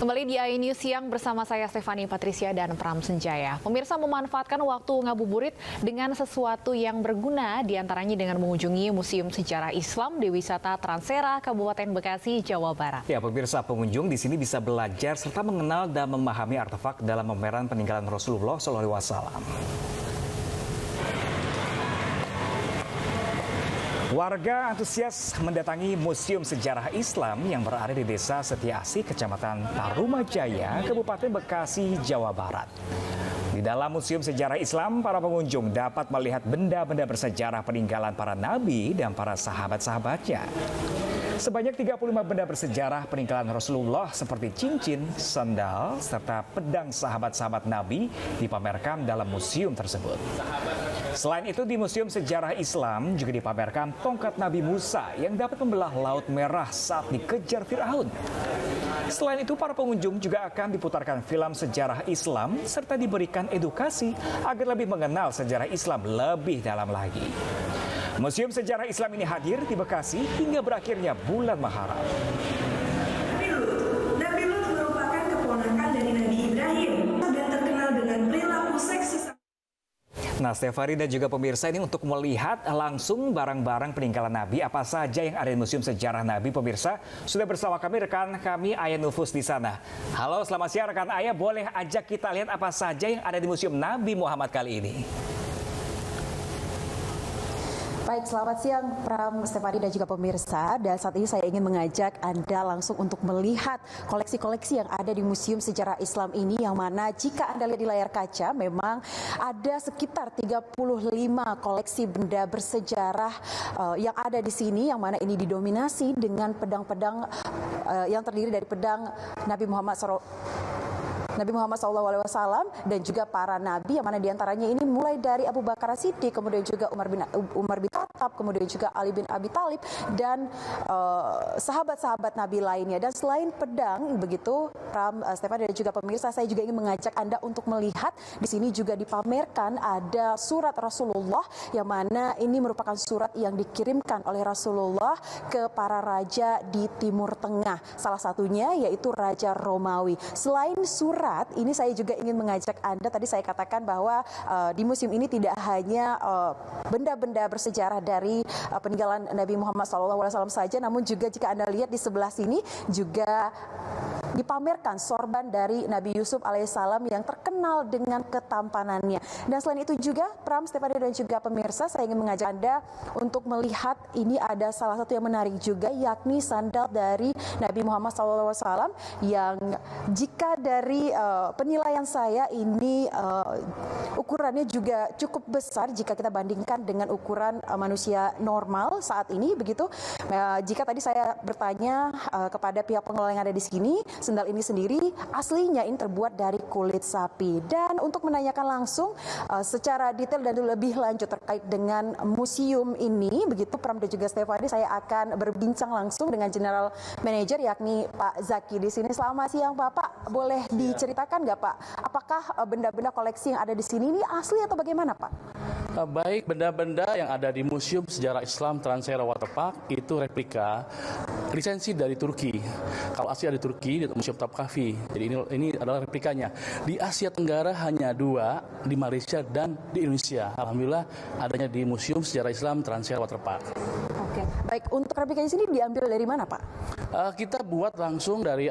Kembali di iNews Siang bersama saya Stefani Patricia dan Pram Senjaya. Pemirsa memanfaatkan waktu ngabuburit dengan sesuatu yang berguna, diantaranya dengan mengunjungi Museum Sejarah Islam di Wisata Transera, Kabupaten Bekasi, Jawa Barat. Ya, pemirsa, pengunjung di sini bisa belajar serta mengenal dan memahami artefak dalam pameran peninggalan Rasulullah SAW. Warga antusias mendatangi Museum Sejarah Islam yang berada di Desa Setiasih, Kecamatan Tarumajaya, Kabupaten Bekasi, Jawa Barat. Di dalam Museum Sejarah Islam, para pengunjung dapat melihat benda-benda bersejarah peninggalan para nabi dan para sahabat-sahabatnya. Sebanyak 35 benda bersejarah peninggalan Rasulullah seperti cincin, sandal, serta pedang sahabat-sahabat Nabi dipamerkan dalam museum tersebut. Selain itu, di Museum Sejarah Islam juga dipamerkan tongkat Nabi Musa yang dapat membelah Laut Merah saat dikejar Fir'aun. Selain itu, para pengunjung juga akan diputarkan film sejarah Islam serta diberikan edukasi agar lebih mengenal sejarah Islam lebih dalam lagi. Museum Sejarah Islam ini hadir di Bekasi hingga berakhirnya bulan Muharram. Nabi Lut merupakan keponakan dari Nabi Ibrahim dan terkenal dengan perilaku seks. Nah, Stefani dan juga pemirsa, ini untuk melihat langsung barang-barang peninggalan Nabi apa saja yang ada di Museum Sejarah Nabi. Pemirsa, sudah bersama kami rekan kami Ayah Nufus di sana. Halo, selamat siang rekan Ayah. Boleh ajak kita lihat apa saja yang ada di Museum Nabi Muhammad kali ini? Baik, selamat siang Pram, Stefani dan juga pemirsa. Dan saat ini saya ingin mengajak Anda langsung untuk melihat koleksi-koleksi yang ada di Museum Sejarah Islam ini, yang mana jika Anda lihat di layar kaca memang ada sekitar 35 koleksi benda bersejarah yang ada di sini, yang mana ini didominasi dengan pedang-pedang yang terdiri dari pedang Nabi Muhammad SAW dan juga para nabi, yang mana diantaranya ini mulai dari Abu Bakar Siddiq, kemudian juga Umar bin Khattab, kemudian juga Ali bin Abi Thalib dan sahabat-sahabat nabi lainnya. Dan selain pedang begitu, Pram, Stefan dan juga pemirsa, saya juga ingin mengajak Anda untuk melihat di sini juga dipamerkan ada surat Rasulullah, yang mana ini merupakan surat yang dikirimkan oleh Rasulullah ke para raja di Timur Tengah. Salah satunya yaitu Raja Romawi. Selain surat ini, saya juga ingin mengajak Anda, tadi saya katakan bahwa di museum ini tidak hanya benda-benda bersejarah dari peninggalan Nabi Muhammad SAW saja, namun juga jika Anda lihat di sebelah sini juga dipamerkan sorban dari Nabi Yusuf alaihissalam yang terkenal dengan ketampanannya. Dan selain itu juga, Pram, Stefani dan juga pemirsa, saya ingin mengajak Anda untuk melihat ini ada salah satu yang menarik juga, yakni sandal dari Nabi Muhammad SAW yang jika dari penilaian saya ini ukurannya juga cukup besar jika kita bandingkan dengan ukuran manusia normal saat ini begitu. Jika tadi saya bertanya kepada pihak pengelola yang ada di sini, sandal ini sendiri aslinya ini terbuat dari kulit sapi. Dan untuk menanyakan langsung secara detail dan lebih lanjut terkait dengan museum ini begitu, Pram dan juga Stefani, saya akan berbincang langsung dengan General Manager yakni Pak Zaki di sini. Selamat siang Bapak, boleh diceritakan nggak Pak, apakah benda-benda koleksi yang ada di sini ini asli atau bagaimana Pak? Baik, benda-benda yang ada di Museum Sejarah Islam Transera Waterpark itu replika lisensi dari Turki. Kalau asli ada di Turki, di Museum Topkapi. Jadi ini adalah replikanya. Di Asia Tenggara hanya 2, di Malaysia dan di Indonesia. Alhamdulillah adanya di Museum Sejarah Islam Transera Waterpark. Oke, baik. Untuk replikanya sini diambil dari mana Pak? Kita buat langsung dari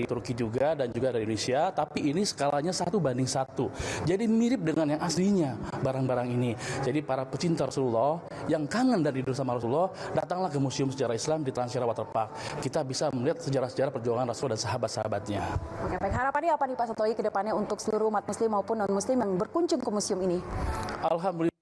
Turki juga dan juga dari Indonesia, tapi ini skalanya 1:1. Jadi mirip dengan yang aslinya barang-barang ini. Jadi para pecinta Rasulullah yang kangen dan rindu sama Rasulullah, datanglah ke Museum Sejarah Islam di Transera Waterpark. Kita bisa melihat sejarah-sejarah perjuangan Rasul dan sahabat-sahabatnya. Oke, baik. Harapannya apa nih Pak satu lagi ke depannya untuk seluruh umat muslim maupun non-muslim yang berkunjung ke museum ini? Alhamdulillah.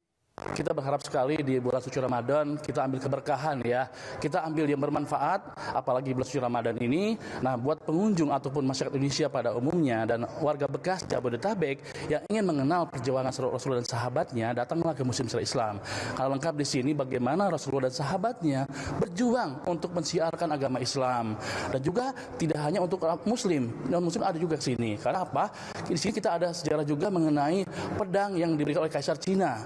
Kita berharap sekali di bulan suci Ramadan kita ambil keberkahan ya. Kita ambil yang bermanfaat, apalagi bulan suci Ramadan ini. Nah, buat pengunjung ataupun masyarakat Indonesia pada umumnya dan warga Bekasi Jabodetabek yang ingin mengenal perjuangan Rasulullah dan sahabatnya, datanglah ke Museum Sejarah Islam. Kalau lengkap di sini bagaimana Rasulullah dan sahabatnya berjuang untuk mensiarkan agama Islam. Dan juga tidak hanya untuk muslim, non-muslim ada juga ke sini. Karena apa? Di sini kita ada sejarah juga mengenai pedang yang diberikan oleh Kaisar Cina.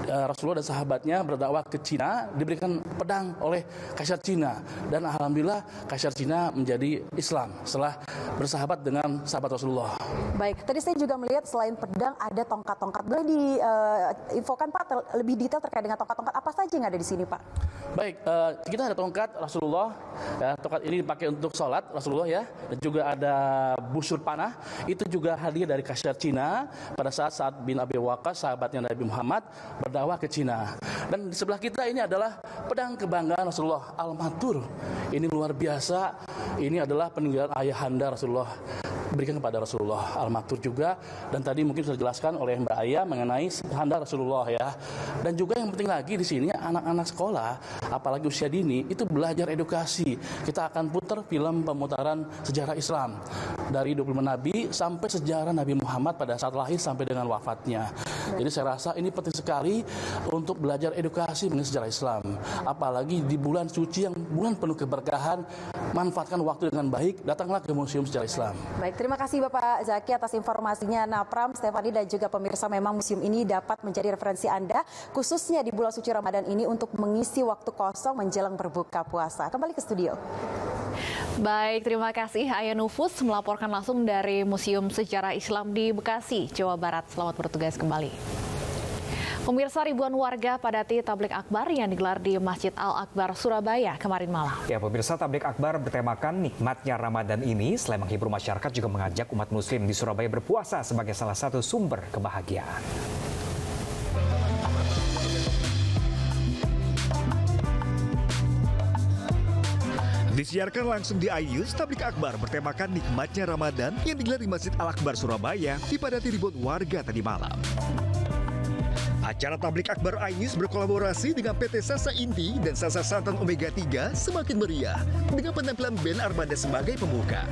Rasulullah dan sahabatnya berdakwah ke Cina, diberikan pedang oleh Kaisar Cina, dan alhamdulillah Kaisar Cina menjadi Islam setelah bersahabat dengan sahabat Rasulullah. Baik, tadi saya juga melihat selain pedang ada tongkat-tongkat. Boleh diinfokan Pak lebih detail terkait dengan tongkat-tongkat apa saja yang ada di sini Pak? Baik, kita ada tongkat Rasulullah. Ya, tongkat ini dipakai untuk sholat Rasulullah ya, dan juga ada busur panah. Itu juga hadiah dari Kaisar Cina pada saat Sa'ad bin Abi Waqqas, sahabatnya Nabi Muhammad, berdakwah ke Cina. Dan di sebelah kita ini adalah pedang kebanggaan Rasulullah, Al-Matur. Ini luar biasa. Ini adalah peninggalan ayahanda Rasulullah, berikan kepada Rasulullah, Al-Matur juga. Dan tadi mungkin sudah dijelaskan oleh Mbak Aya mengenai handa Rasulullah ya. Dan juga yang penting lagi di sini anak-anak sekolah, apalagi usia dini, itu belajar edukasi. Kita akan putar film pemutaran sejarah Islam dari 25 Nabi sampai sejarah Nabi Muhammad pada saat lahir sampai dengan wafatnya. Jadi saya rasa ini penting sekali untuk belajar edukasi mengenai sejarah Islam. Apalagi di bulan suci yang bulan penuh keberkahan, manfaatkan waktu dengan baik, datanglah ke Museum Sejarah Islam. Baik, terima kasih Bapak Zaki atas informasinya. Nah, Pram, Stefani dan juga pemirsa, memang museum ini dapat menjadi referensi Anda khususnya di bulan suci Ramadan ini untuk mengisi waktu kosong menjelang berbuka puasa. Kembali ke studio. Baik, terima kasih Aya Nufus melaporkan langsung dari Museum Sejarah Islam di Bekasi, Jawa Barat. Selamat bertugas kembali. Pemirsa, ribuan warga padati tablik akbar yang digelar di Masjid Al-Akbar Surabaya kemarin malam. Ya, pemirsa, tablik akbar bertemakan nikmatnya Ramadan ini selain menghibur masyarakat juga mengajak umat muslim di Surabaya berpuasa sebagai salah satu sumber kebahagiaan. Disiarkan langsung di iNews, tablik akbar bertemakan nikmatnya Ramadan yang digelar di Masjid Al-Akbar Surabaya dipadati ribuan warga tadi malam. Acara tablik akbar iNews berkolaborasi dengan PT Sasa Inti dan Sasa Santan Omega 3 semakin meriah dengan penampilan band Armada sebagai pembuka.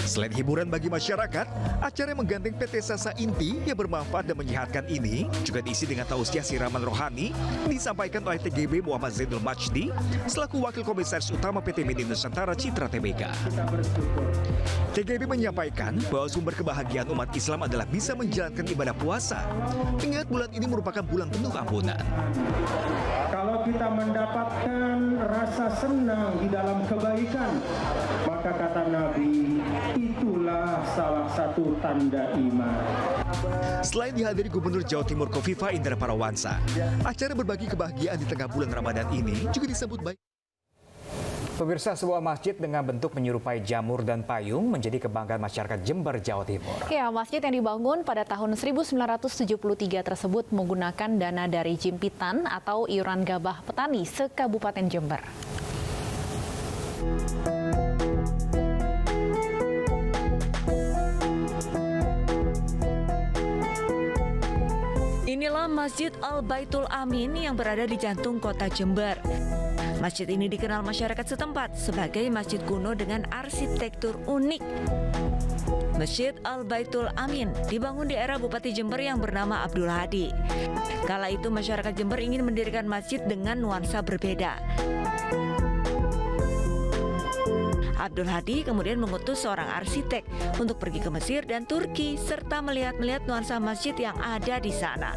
Selain hiburan bagi masyarakat, acara yang menggandeng PT Sasa Inti yang bermanfaat dan menyehatkan ini juga diisi dengan tausiah siraman rohani disampaikan oleh TGB Muhammad Zainul Majdi selaku Wakil Komisaris Utama PT Mini Nusantara Citra Tbk. TGB menyampaikan bahwa sumber kebahagiaan umat Islam adalah bisa menjalankan ibadah puasa. Ingat, bulan ini merupakan bulan penuh ampunan. Kalau kita mendapatkan rasa senang di dalam kebaikan, maka kata Nabi, itulah salah satu tanda iman. Selain dihadiri Gubernur Jawa Timur Kofifa Indra Parawansa, acara berbagi kebahagiaan di tengah bulan Ramadan ini juga disambut baik. Pemirsa, sebuah masjid dengan bentuk menyerupai jamur dan payung menjadi kebanggaan masyarakat Jember, Jawa Timur. Ya, masjid yang dibangun pada tahun 1973 tersebut menggunakan dana dari jimpitan atau iuran gabah petani se-Kabupaten Jember. Inilah Masjid Al-Baitul Amin yang berada di jantung kota Jember. Masjid ini dikenal masyarakat setempat sebagai masjid kuno dengan arsitektur unik. Masjid Al-Baitul Amin dibangun di era Bupati Jember yang bernama Abdul Hadi. Kala itu masyarakat Jember ingin mendirikan masjid dengan nuansa berbeda. Abdul Hadi kemudian mengutus seorang arsitek untuk pergi ke Mesir dan Turki serta melihat-lihat nuansa masjid yang ada di sana.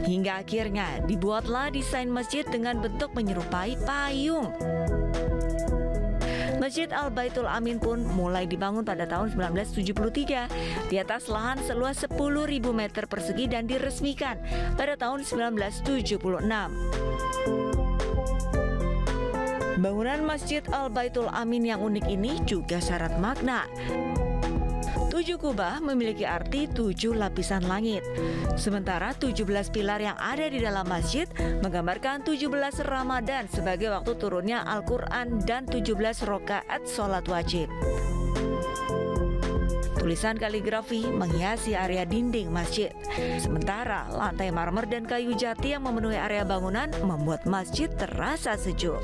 Hingga akhirnya dibuatlah desain masjid dengan bentuk menyerupai payung. Masjid Al-Baitul Amin pun mulai dibangun pada tahun 1973 di atas lahan seluas 10.000 meter persegi dan diresmikan pada tahun 1976. Bangunan Masjid Al-Baitul Amin yang unik ini juga syarat makna. 7 kubah memiliki arti 7 lapisan langit. Sementara 17 pilar yang ada di dalam masjid menggambarkan 17 Ramadan sebagai waktu turunnya Al-Quran dan 17 rakaat sholat wajib. Tulisan kaligrafi menghiasi area dinding masjid. Sementara lantai marmer dan kayu jati yang memenuhi area bangunan membuat masjid terasa sejuk.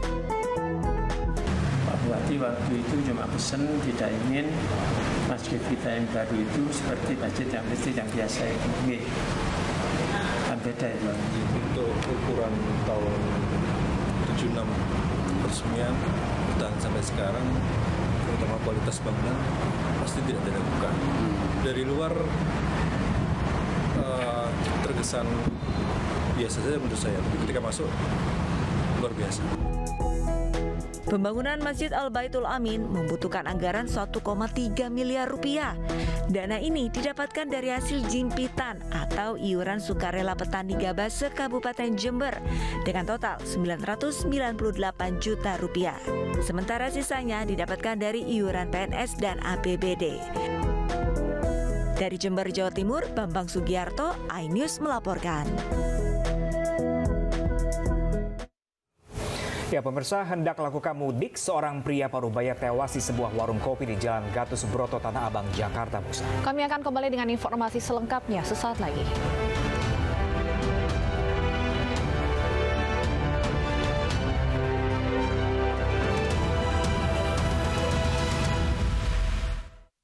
Bupati waktu itu cuma pesan tidak ingin masjid kita yang baru itu seperti masjid yang biasa ini. Beda itu. Untuk ukuran tahun 76 peresmian bertahan sampai sekarang, terutama kualitas bangunan pasti tidak diragukan. Dari luar terkesan biasa saja menurut saya. Tapi ketika masuk luar biasa. Pembangunan Masjid Al-Baitul Amin membutuhkan anggaran 1,3 miliar rupiah. Dana ini didapatkan dari hasil jimpitan atau iuran sukarela petani gabah se-Kabupaten Jember dengan total 998 juta rupiah. Sementara sisanya didapatkan dari iuran PNS dan APBD. Dari Jember, Jawa Timur, Bambang Sugiarto, iNews melaporkan. Ya, pemirsa, hendak lakukan mudik, seorang pria Parubaya tewas di sebuah warung kopi di Jalan Gatus Subroto, Tanah Abang, Jakarta Pusat. Kami akan kembali dengan informasi selengkapnya sesaat lagi.